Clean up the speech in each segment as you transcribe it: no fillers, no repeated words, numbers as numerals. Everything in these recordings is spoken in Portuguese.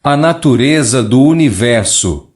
A natureza do universo.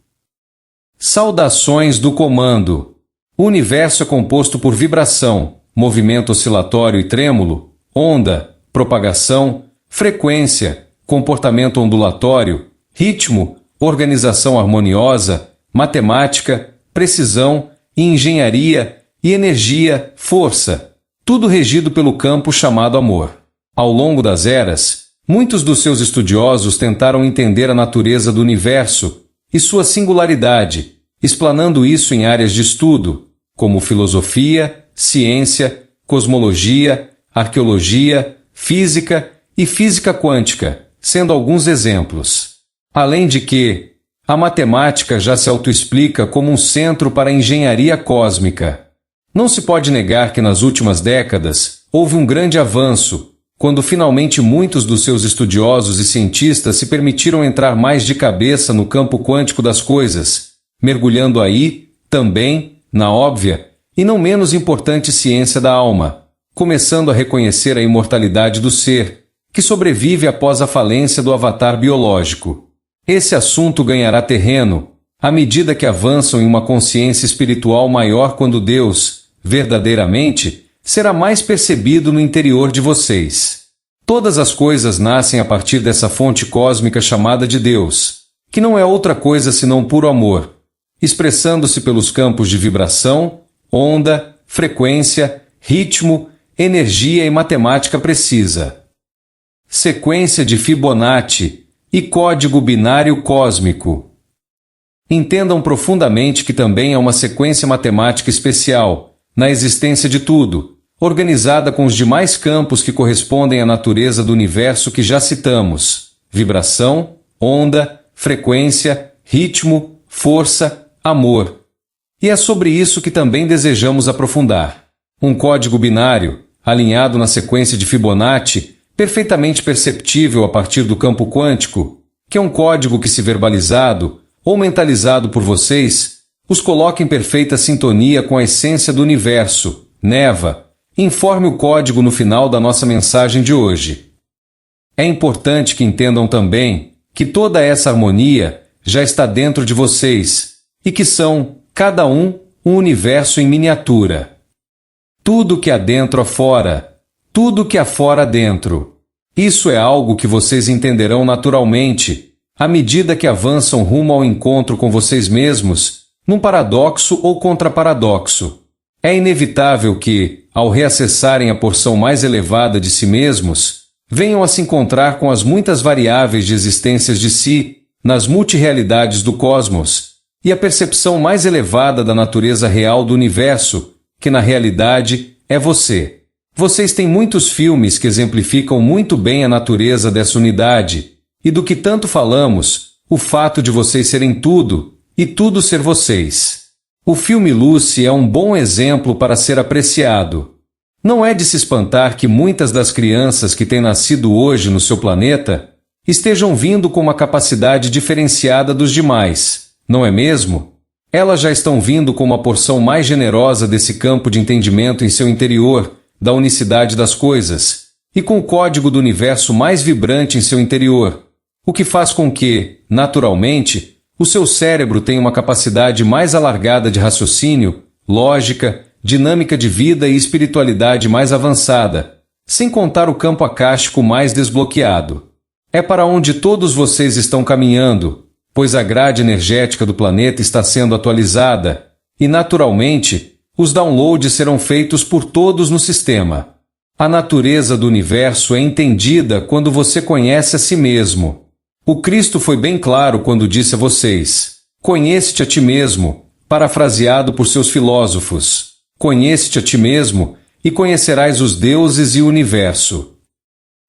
Saudações do comando. O universo é composto por vibração, movimento oscilatório e trêmulo, onda, propagação, frequência, comportamento ondulatório, ritmo, organização harmoniosa, matemática, precisão, engenharia e energia, força, tudo regido pelo campo chamado amor. Ao longo das eras, muitos dos seus estudiosos tentaram entender a natureza do universo e sua singularidade, explanando isso em áreas de estudo, como filosofia, ciência, cosmologia, arqueologia, física e física quântica, sendo alguns exemplos. Além de que, a matemática já se autoexplica como um centro para a engenharia cósmica. Não se pode negar que nas últimas décadas houve um grande avanço, quando finalmente muitos dos seus estudiosos e cientistas se permitiram entrar mais de cabeça no campo quântico das coisas, mergulhando aí, também, na óbvia e não menos importante ciência da alma, começando a reconhecer a imortalidade do ser, que sobrevive após a falência do avatar biológico. Esse assunto ganhará terreno, à medida que avançam em uma consciência espiritual maior quando Deus, verdadeiramente, será mais percebido no interior de vocês. Todas as coisas nascem a partir dessa fonte cósmica chamada de Deus, que não é outra coisa senão puro amor, expressando-se pelos campos de vibração, onda, frequência, ritmo, energia e matemática precisa. Sequência de Fibonacci e código binário cósmico. Entendam profundamente que também é uma sequência matemática especial, na existência de tudo, organizada com os demais campos que correspondem à natureza do universo que já citamos: vibração, onda, frequência, ritmo, força, amor. E é sobre isso que também desejamos aprofundar. Um código binário, alinhado na sequência de Fibonacci, perfeitamente perceptível a partir do campo quântico, que é um código que, se verbalizado ou mentalizado por vocês, os coloca em perfeita sintonia com a essência do universo, Neva. Informe o código no final da nossa mensagem de hoje. É importante que entendam também que toda essa harmonia já está dentro de vocês e que são, cada um universo em miniatura. Tudo que há dentro afora, tudo que há fora dentro. Isso é algo que vocês entenderão naturalmente, à medida que avançam rumo ao encontro com vocês mesmos, num paradoxo ou contraparadoxo. É inevitável que, ao reacessarem a porção mais elevada de si mesmos, venham a se encontrar com as muitas variáveis de existências de si, nas multirrealidades do cosmos, e a percepção mais elevada da natureza real do universo, que na realidade é você. Vocês têm muitos filmes que exemplificam muito bem a natureza dessa unidade, e do que tanto falamos, o fato de vocês serem tudo, e tudo ser vocês. O filme Lucy é um bom exemplo para ser apreciado. Não é de se espantar que muitas das crianças que têm nascido hoje no seu planeta estejam vindo com uma capacidade diferenciada dos demais, não é mesmo? Elas já estão vindo com uma porção mais generosa desse campo de entendimento em seu interior, da unicidade das coisas, e com o código do universo mais vibrante em seu interior, o que faz com que, naturalmente, o seu cérebro tenha uma capacidade mais alargada de raciocínio, lógica, dinâmica de vida e espiritualidade mais avançada, sem contar o campo acástico mais desbloqueado. É para onde todos vocês estão caminhando, pois a grade energética do planeta está sendo atualizada, e, naturalmente, os downloads serão feitos por todos no sistema. A natureza do universo é entendida quando você conhece a si mesmo. O Cristo foi bem claro quando disse a vocês: conhece-te a ti mesmo, parafraseado por seus filósofos. Conhece-te a ti mesmo, e conhecerás os deuses e o universo.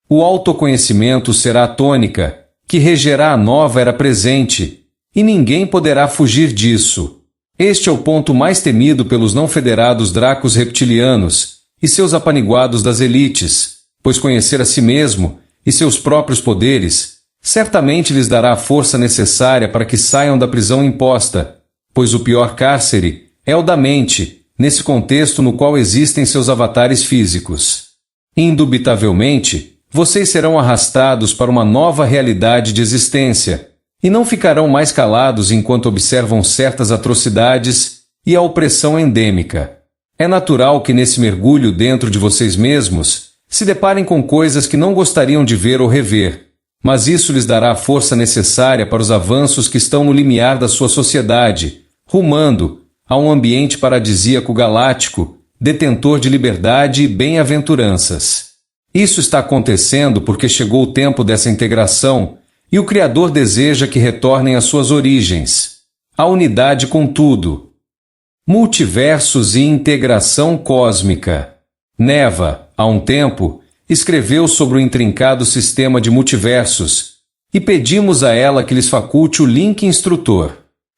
O autoconhecimento será a tônica, que regerá a nova era presente, e ninguém poderá fugir disso. Este é o ponto mais temido pelos não federados dracos reptilianos e seus apaniguados das elites, pois conhecer a si mesmo e seus próprios poderes certamente lhes dará a força necessária para que saiam da prisão imposta, pois o pior cárcere é o da mente, nesse contexto no qual existem seus avatares físicos. Indubitavelmente, vocês serão arrastados para uma nova realidade de existência, E não ficarão mais calados enquanto observam certas atrocidades e a opressão endêmica. É natural que nesse mergulho dentro de vocês mesmos se deparem com coisas que não gostariam de ver ou rever, mas isso lhes dará a força necessária para os avanços que estão no limiar da sua sociedade, rumando a um ambiente paradisíaco galáctico, detentor de liberdade e bem-aventuranças. Isso está acontecendo porque chegou o tempo dessa integração e o Criador deseja que retornem às suas origens, a unidade com tudo. Multiversos e integração cósmica. Neva, há um tempo, escreveu sobre o intrincado sistema de multiversos e pedimos a ela que lhes faculte o link instrutor.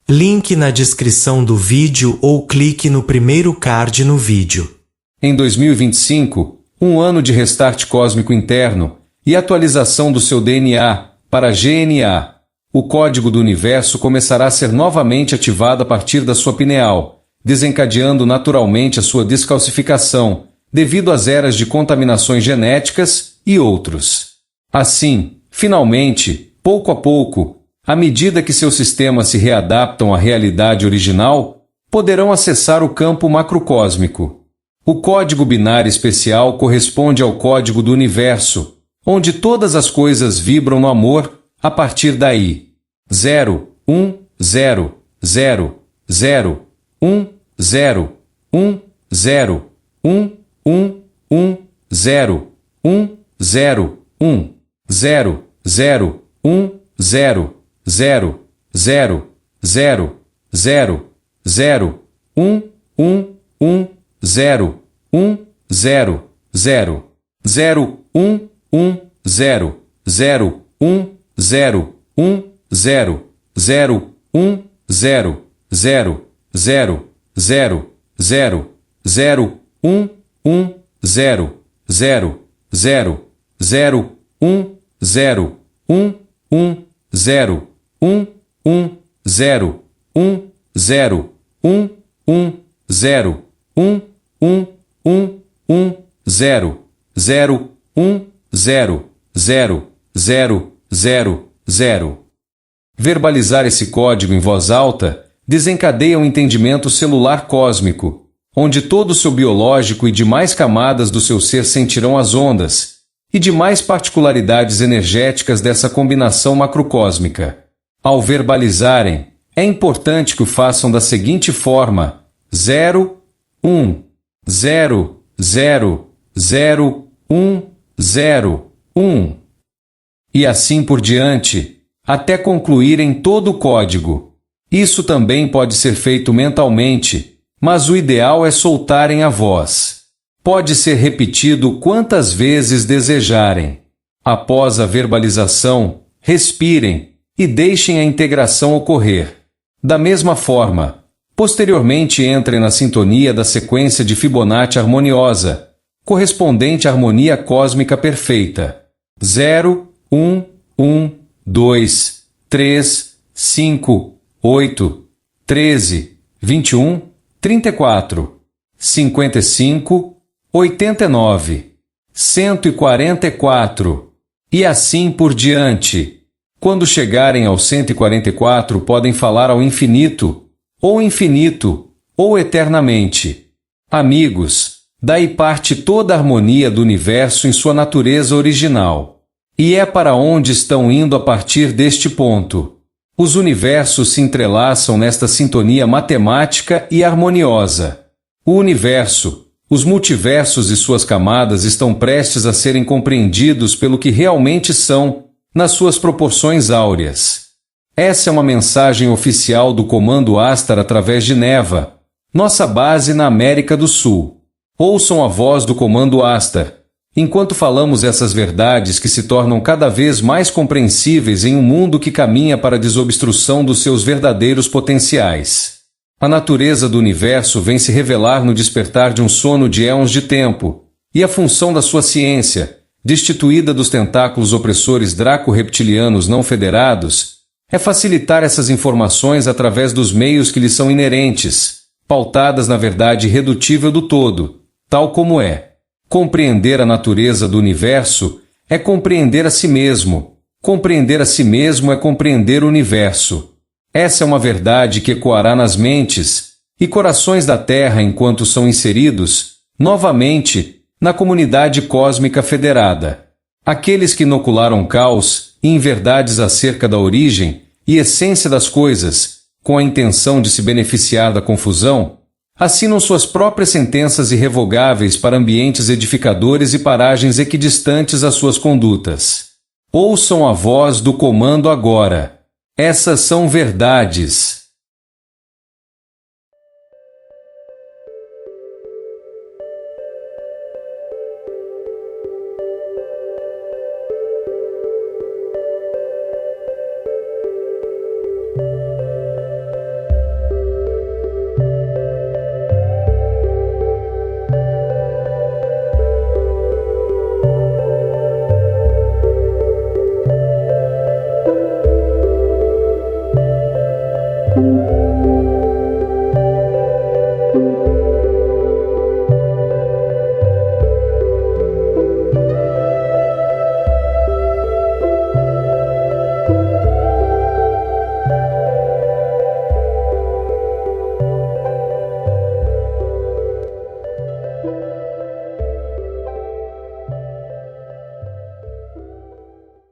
Link na descrição do vídeo ou clique no primeiro card no vídeo. Em 2025, um ano de restart cósmico interno e atualização do seu DNA para GNA, o código do universo começará a ser novamente ativado a partir da sua pineal, desencadeando naturalmente a sua descalcificação, devido às eras de contaminações genéticas e outros. Assim, finalmente, pouco a pouco, à medida que seus sistemas se readaptam à realidade original, poderão acessar o campo macrocósmico. O código binário especial corresponde ao código do universo, onde todas as coisas vibram no amor a partir daí. 0, 1, 0, 0, 0, 1, 0, 1, 0, 1, 1, 1, 0, 1, 0, 1, 0, 0, 1, 0, 0, 0, 0, 0, 0, 1, 1, 1, 0, 1, 0, 0, 0, 1, 1, 0, 0, 1, 0, 1, 0, 0, 1, 0, 0, 0, 0, 0, 0, 1, 1, 0, 0, 0, 0, 1, 0, 1, 1, 0, 1, 1, 0, 1, 0, 1, 1, 0, 1, 1, 1, 1, 0, 0, 1, 0, 0, 0, 0, 0. Verbalizar esse código em voz alta desencadeia um entendimento celular cósmico, onde todo o seu biológico e demais camadas do seu ser sentirão as ondas e demais particularidades energéticas dessa combinação macrocósmica. Ao verbalizarem, é importante que o façam da seguinte forma: 0, 1, 0, 0, 0, 1, 0, 1. E assim por diante, até concluírem todo o código. Isso também pode ser feito mentalmente, mas o ideal é soltarem a voz. Pode ser repetido quantas vezes desejarem. Após a verbalização, respirem e deixem a integração ocorrer. Da mesma forma, posteriormente entrem na sintonia da sequência de Fibonacci harmoniosa, correspondente à harmonia cósmica perfeita. 0, 1, 1, 2, 3, 5, 8, 13, 21, 34, 55, 89, 144, e assim por diante. Quando chegarem ao 144, podem falar ao infinito, ou eternamente. Amigos, daí parte toda a harmonia do universo em sua natureza original. E é para onde estão indo a partir deste ponto. Os universos se entrelaçam nesta sintonia matemática e harmoniosa. O universo, os multiversos e suas camadas estão prestes a serem compreendidos pelo que realmente são, nas suas proporções áureas. Essa é uma mensagem oficial do Comando Astar através de Neva, nossa base na América do Sul. Ouçam a voz do Comando Astar, enquanto falamos essas verdades que se tornam cada vez mais compreensíveis em um mundo que caminha para a desobstrução dos seus verdadeiros potenciais. A natureza do universo vem se revelar no despertar de um sono de éons de tempo, e a função da sua ciência, destituída dos tentáculos opressores draco-reptilianos não federados, é facilitar essas informações através dos meios que lhes são inerentes, pautadas na verdade irredutível do todo, tal como é. Compreender a natureza do universo é compreender a si mesmo, Compreender a si mesmo é compreender o universo. Essa é uma verdade que ecoará nas mentes e corações da Terra enquanto são inseridos, novamente, na comunidade cósmica federada. Aqueles que inocularam caos e inverdades acerca da origem e essência das coisas, com a intenção de se beneficiar da confusão, assinam suas próprias sentenças irrevogáveis para ambientes edificadores e paragens equidistantes às suas condutas. Ouçam a voz do comando agora. Essas são verdades.